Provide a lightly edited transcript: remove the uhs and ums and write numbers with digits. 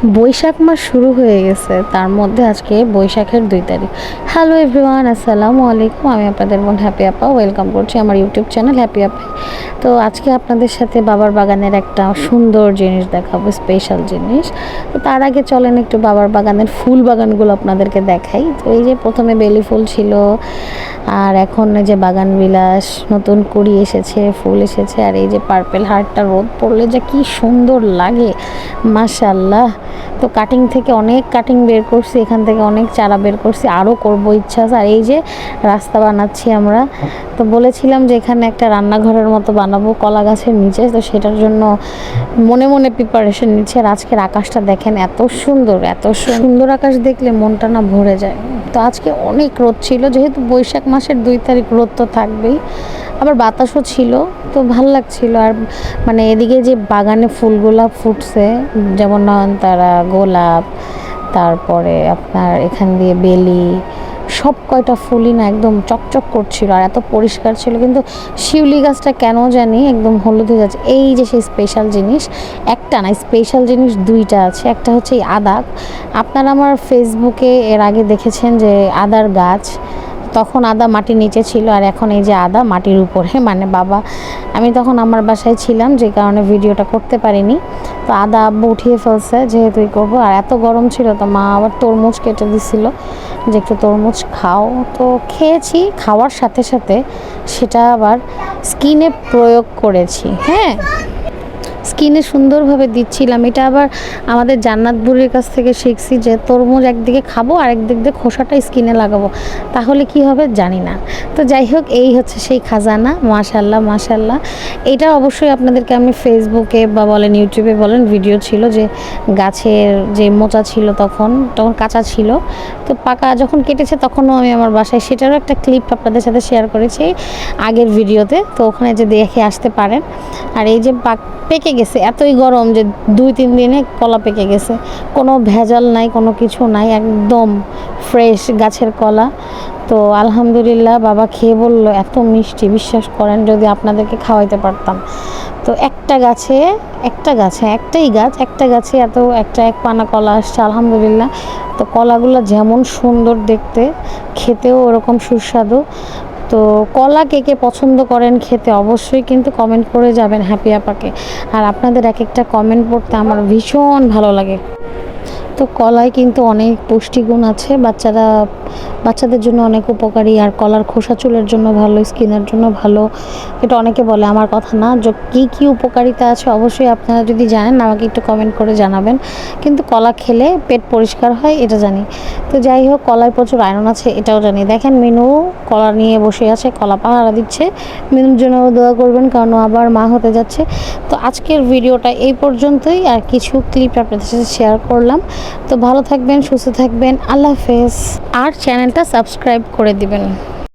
বৈশাখ মাস শুরু হয়ে গেছে, তার মধ্যে আজকে বৈশাখের 2 তারিখ। হ্যালো এভরিওয়ান, আসসালামু আলাইকুম। আমি আপনাদের বোন হ্যাপি আপা, ওয়েলকাম করছি আমার ইউটিউব চ্যানেল হ্যাপি আপা। তো আজকে আপনাদের সাথে বাবার বাগানের একটা সুন্দর জিনিস দেখাবো, স্পেশাল জিনিস। তো তার আগে চলেন একটু বাবার বাগানের ফুল বাগানগুলো আপনাদেরকে দেখাই। তো এই যে প্রথমে বেলি ফুল ছিল, আর এখন এই যে বাগান বিলাস নতুন কুড়ি এসেছে, ফুল এসেছে। আর এই যে পার্পেল হার্টটা রোদ পড়লে যে কি সুন্দর লাগে, মাশাআল্লাহ। তো কাটিং থেকে অনেক কাটিং বের করছি, এখান থেকে অনেক চারা বের করছি, আরও করব ইচ্ছা আছে। আর এই যে রাস্তা বানাচ্ছি আমরা, তো বলেছিলাম যে এখানে একটা রান্নাঘরের মতো বানাবো কলা গাছের নিচে, তো সেটার জন্য মনে মনে প্রিপারেশন নিচ্ছি। আর আজকের আকাশটা দেখেন, এত সুন্দর, এত সুন্দর আকাশ দেখলে মনটা না ভরে যায়। তো আজকে অনেক রোদ ছিল, যেহেতু বৈশাখ মাসের 2 তারিখ, রোদ তো থাকবেই, আবার বাতাসও ছিল, তো ভাল লাগছিল। আর মানে এদিকে যে বাগানে ফুলগুলা ফুটছে, যেমন নয়নতারা, গোলাপ, তারপরে আপনার এখান দিয়ে বেলি, সব কয়টা ফুলই না একদম চকচক করছিল আর এত পরিষ্কার ছিল। কিন্তু শিউলি গাছটা কেন জানি একদম হলুদ হয়ে যাচ্ছে। এই যে সেই স্পেশাল জিনিস, একটা না, স্পেশাল জিনিস 2টা আছে। একটা হচ্ছে এই আদা। আপনারা আমার ফেসবুকে এর আগে দেখেছেন যে আদার গাছ, তখন আদা মাটির নিচে ছিল, আর এখন এই যে আদা মাটির উপরে, মানে বাবা, আমি তখন আমার বাসায় ছিলাম, যে কারণে ভিডিওটা করতে পারিনি। তো আদা আব্বু উঠিয়ে ফেলছে, যেহেতুই করবো। আর এত গরম ছিল, তো মা আবার তরমুজ কেটে দিছিল যে একটু তরমুজ খাও। তো খেয়েছি, খাওয়ার সাথে সাথে সেটা আবার স্কিনে প্রয়োগ করেছি। হ্যাঁ, স্কিনে সুন্দরভাবে দিচ্ছিলাম। এটা আবার আমাদের জান্নাত বুড়ির কাছ থেকে শিখছি যে তরমুজ একদিকে খাবো আর একদিক দিয়ে খোসাটা স্কিনে লাগাবো, তাহলে কি হবে জানি না। তো যাই হোক, এই হচ্ছে সেই খাজানা। মাশাল্লাহ মাশাল্লাহ। এটা অবশ্যই আপনাদেরকে আমি ফেসবুকে বা বলেন ইউটিউবে বলেন ভিডিও ছিল, যে গাছের যে মোচা ছিল তখন কাঁচা ছিল, তো পাকা যখন কেটেছে তখনও আমি আমার বাসায়, সেটারও একটা ক্লিপ আপনাদের সাথে শেয়ার করেছি আগের ভিডিওতে, তো ওখানে যে দেখে আসতে পারেন। আর এই যে পেকে গেছে, এতই গরম যে 2-3 দিনে কলা পেকে গেছে, কোনো ভেজাল নাই, কোনো কিছু নাই, একদম ফ্রেশ গাছের কলা। তো আলহামদুলিল্লাহ, বাবা খেয়ে বলল এত মিষ্টি, বিশ্বাস করেন যদি আপনাদেরকে খাওয়াইতে পারতাম। তো একটা গাছে একটাই গাছ, একটা গাছে এত এক পানা কলা আসছে আলহামদুলিল্লাহ। তো কলাগুলো যেমন সুন্দর দেখতে, খেতেও ওরকম সুস্বাদু। তো কলা কে কে পছন্দ করেন খেতে, অবশ্যই কিন্তু কমেন্ট করে যাবেন হ্যাপি আপাকে। আর আপনাদের এক একটা কমেন্ট পড়তে আমার ভীষণ ভালো লাগে। তো কলায় কিন্তু অনেক পুষ্টিগুণ আছে, বাচ্চাদের জন্য অনেক উপকারী। আর কলার খোসা চুলের জন্য ভালো, স্কিনের জন্য ভালো। এটা অনেকে বলে, আমার কথা না। যে কী কী উপকারিতা আছে অবশ্যই আপনারা যদি জানেন আমাকে একটু কমেন্ট করে জানাবেন। কিন্তু কলা খেলে পেট পরিষ্কার হয়, এটা জানি। তো যাই হোক, কলায় প্রচুর আয়রন আছে, এটাও জানি। দেখেন মিনু কলা নিয়ে বসে আছে, কলা পাহারা দিচ্ছে। মিনুর জন্য দোয়া করবেন, কারণ আবার মা হতে যাচ্ছে। তো আজকের ভিডিওটা এই পর্যন্তই, আর কিছু ক্লিপ আপনাদের সাথে শেয়ার করলাম। তো ভালো থাকবেন, সুস্থ থাকবেন, আল্লাহ হাফেজ। আর চ্যানেলটা সাবস্ক্রাইব করে দিবেন।